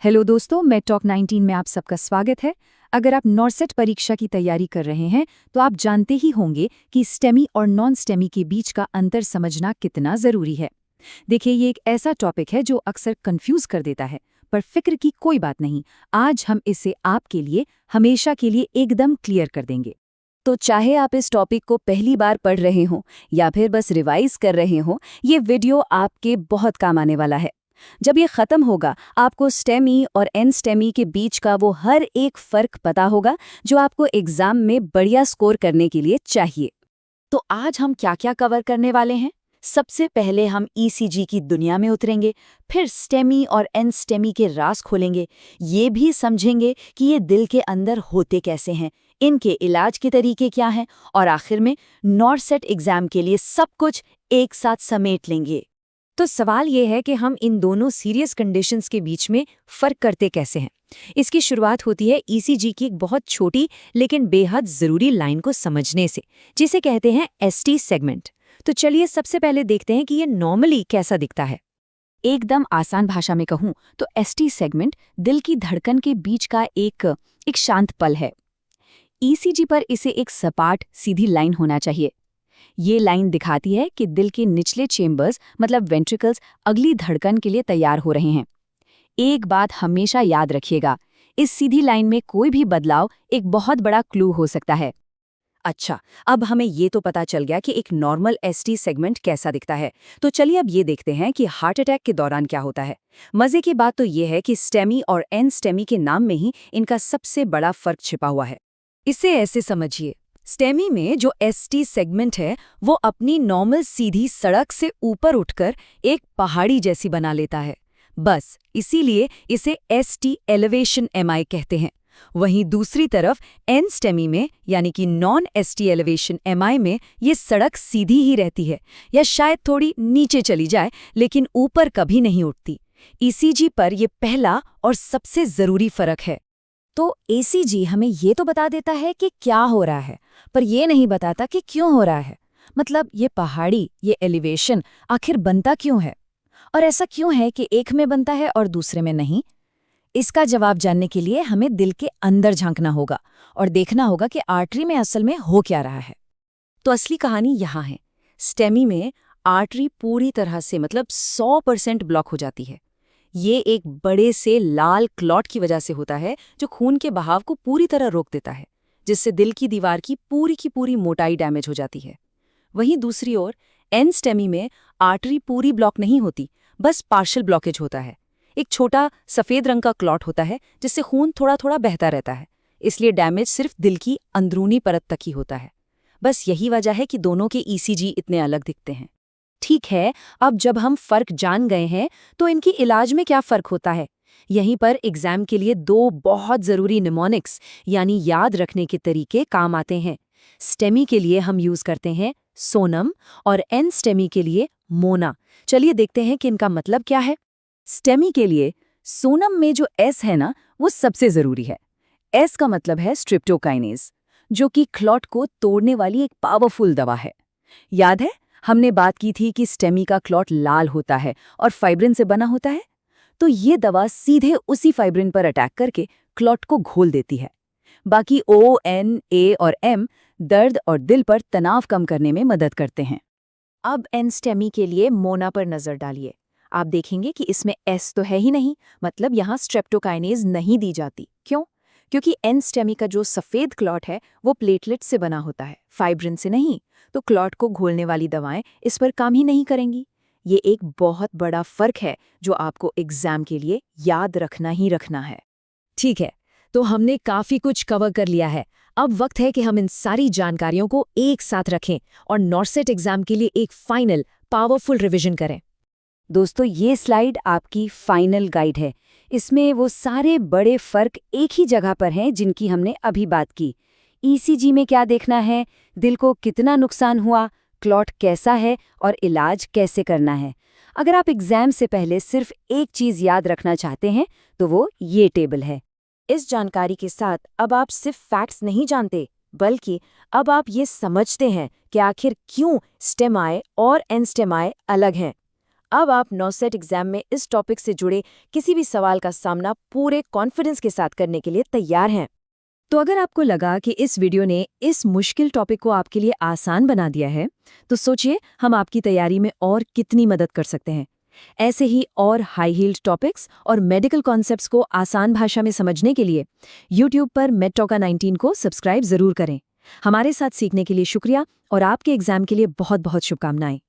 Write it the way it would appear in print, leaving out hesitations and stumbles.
Hello दोस्तों, मैं talk 19 में आप सबका स्वागत है। अगर आप नॉर्सेट परीक्षा की तैयारी कर रहे हैं तो आप जानते ही होंगे कि स्टेमी और नॉन स्टेमी के बीच का अंतर समझना कितना ज़रूरी है। देखिए, ये एक ऐसा टॉपिक है जो अक्सर कंफ्यूज कर देता है, पर फिक्र की कोई बात नहीं। आज हम इसे आपके लिए हमेशा के लिए एकदम क्लियर कर देंगे। तो चाहे आप इस टॉपिक को पहली बार पढ़ रहे हों या फिर बस रिवाइज कर रहे हों, ये वीडियो आपके बहुत काम आने वाला है। जब ये खत्म होगा, आपको स्टेमी और एन स्टेमी के बीच का वो हर एक फर्क पता होगा जो आपको एग्जाम में बढ़िया स्कोर करने के लिए चाहिए। तो आज हम क्या क्या कवर करने वाले हैं? सबसे पहले हम ईसीजी की दुनिया में उतरेंगे, फिर स्टेमी और एन स्टेमी के राज खोलेंगे, ये भी समझेंगे कि ये दिल के अंदर होते कैसे हैं, इनके इलाज के तरीके क्या हैं, और आखिर में नॉर्सेट एग्जाम के लिए सब कुछ एक साथ समेट लेंगे। तो सवाल ये है कि हम इन दोनों सीरियस कंडीशंस के बीच में फ़र्क करते कैसे हैं। इसकी शुरुआत होती है ईसीजी की एक बहुत छोटी लेकिन बेहद ज़रूरी लाइन को समझने से, जिसे कहते हैं एसटी सेगमेंट। तो चलिए सबसे पहले देखते हैं कि ये नॉर्मली कैसा दिखता है। एकदम आसान भाषा में कहूँ तो एसटी सेगमेंट दिल की धड़कन के बीच का एक शांत पल है। ईसीजी पर इसे एक सपाट सीधी लाइन होना चाहिए। ये लाइन दिखाती है कि दिल के निचले चेम्बर्स मतलब वेंट्रिकल्स अगली धड़कन के लिए तैयार हो रहे हैं। एक बात हमेशा याद रखिएगा, इस सीधी लाइन में कोई भी बदलाव एक बहुत बड़ा क्लू हो सकता है। अच्छा, अब हमें ये तो पता चल गया कि एक नॉर्मल एसटी सेगमेंट कैसा दिखता है। तो चलिए अब ये देखते हैं कि हार्ट अटैक के दौरान क्या होता है। मजे की बात तो ये है कि स्टेमी और एन स्टेमी के नाम में ही इनका सबसे बड़ा फर्क छिपा हुआ है। इसे ऐसे समझिए, स्टेमी में जो एसटी सेगमेंट है वो अपनी नॉर्मल सीधी सड़क से ऊपर उठकर एक पहाड़ी जैसी बना लेता है, बस इसीलिए इसे एसटी एलिवेशन एमआई कहते हैं। वहीं दूसरी तरफ एन स्टेमी में यानी कि नॉन एसटी एलिवेशन एमआई में ये सड़क सीधी ही रहती है या शायद थोड़ी नीचे चली जाए, लेकिन ऊपर कभी नहीं उठती। ईसीजी पर यह पहला और सबसे जरूरी फर्क है। तो ईसीजी हमें ये तो बता देता है कि क्या हो रहा है, पर यह नहीं बताता कि क्यों हो रहा है। मतलब ये पहाड़ी, ये एलिवेशन आखिर बनता क्यों है, और ऐसा क्यों है कि एक में बनता है और दूसरे में नहीं। इसका जवाब जानने के लिए हमें दिल के अंदर झांकना होगा और देखना होगा कि आर्टरी में असल में हो क्या रहा है। तो असली कहानी यहाँ है। स्टेमी में आर्टरी पूरी तरह से मतलब 100% ब्लॉक हो जाती है। ये एक बड़े से लाल क्लॉट की वजह से होता है जो खून के बहाव को पूरी तरह रोक देता है, जिससे दिल की दीवार की पूरी मोटाई डैमेज हो जाती है। वहीं दूसरी ओर एन स्टेमी में आर्टरी पूरी ब्लॉक नहीं होती, बस पार्शियल ब्लॉकेज होता है। एक छोटा सफ़ेद रंग का क्लॉट होता है जिससे खून थोड़ा थोड़ा बहता रहता है, इसलिए डैमेज सिर्फ दिल की अंदरूनी परत तक ही होता है। बस यही वजह है कि दोनों के ईसीजी इतने अलग दिखते हैं। ठीक है, अब जब हम फर्क जान गए हैं तो इनकी इलाज में क्या फर्क होता है। यहीं पर एग्जाम के लिए दो बहुत ज़रूरी निमोनिक्स यानी याद रखने के तरीके काम आते हैं। स्टेमी के लिए हम यूज़ करते हैं सोनम और एन स्टेमी के लिए मोना। चलिए देखते हैं कि इनका मतलब क्या है। स्टेमी के लिए सोनम में जो एस है ना, वो सबसे ज़रूरी है। एस का मतलब है स्ट्रिप्टोकाइनेज, जो कि क्लॉट को तोड़ने वाली एक पावरफुल दवा है। याद है हमने बात की थी कि स्टेमी का क्लॉट लाल होता है और फाइब्रिन से बना होता है, तो ये दवा सीधे उसी फाइब्रिन पर अटैक करके क्लॉट को घोल देती है। बाकी ओ, एन, ए और एम दर्द और दिल पर तनाव कम करने में मदद करते हैं। अब एन स्टेमी के लिए मोना पर नज़र डालिए। आप देखेंगे कि इसमें एस तो है ही नहीं, मतलब यहाँ स्ट्रेप्टोकाइनेज नहीं दी जाती। क्यों? क्योंकि एन स्टेमी का जो सफ़ेद क्लॉट है वो प्लेटलेट से बना होता है, फाइब्रिन से नहीं। तो क्लॉट को घोलने वाली दवाएं इस पर काम ही नहीं करेंगी। ये एक बहुत बड़ा फर्क है जो आपको एग्जाम के लिए याद रखना ही रखना है। ठीक है, तो हमने काफ़ी कुछ कवर कर लिया है। अब वक्त है कि हम इन सारी जानकारियों को एक साथ रखें और नॉर्सेट एग्जाम के लिए एक फाइनल पावरफुल रिवीजन करें। दोस्तों, ये स्लाइड आपकी फाइनल गाइड है। इसमें वो सारे बड़े फर्क एक ही जगह पर हैं जिनकी हमने अभी बात की। ईसीजी में क्या देखना है, दिल को कितना नुकसान हुआ, क्लॉट कैसा है और इलाज कैसे करना है। अगर आप एग्जाम से पहले सिर्फ एक चीज़ याद रखना चाहते हैं तो वो ये टेबल है। इस जानकारी के साथ अब आप सिर्फ फैक्ट्स नहीं जानते, बल्कि अब आप ये समझते हैं कि आखिर क्यों स्टेमाई और एन स्टेमाई अलग हैं। अब आप नॉसेट एग्जाम में इस टॉपिक से जुड़े किसी भी सवाल का सामना पूरे कॉन्फिडेंस के साथ करने के लिए तैयार हैं। तो अगर आपको लगा कि इस वीडियो ने इस मुश्किल टॉपिक को आपके लिए आसान बना दिया है, तो सोचिए हम आपकी तैयारी में और कितनी मदद कर सकते हैं। ऐसे ही और हाई हील्ड टॉपिक्स और मेडिकल कॉन्सेप्ट्स को आसान भाषा में समझने के लिए YouTube पर मेडटॉका 19 को सब्सक्राइब जरूर करें। हमारे साथ सीखने के लिए शुक्रिया और आपके एग्जाम के लिए बहुत बहुत शुभकामनाएं।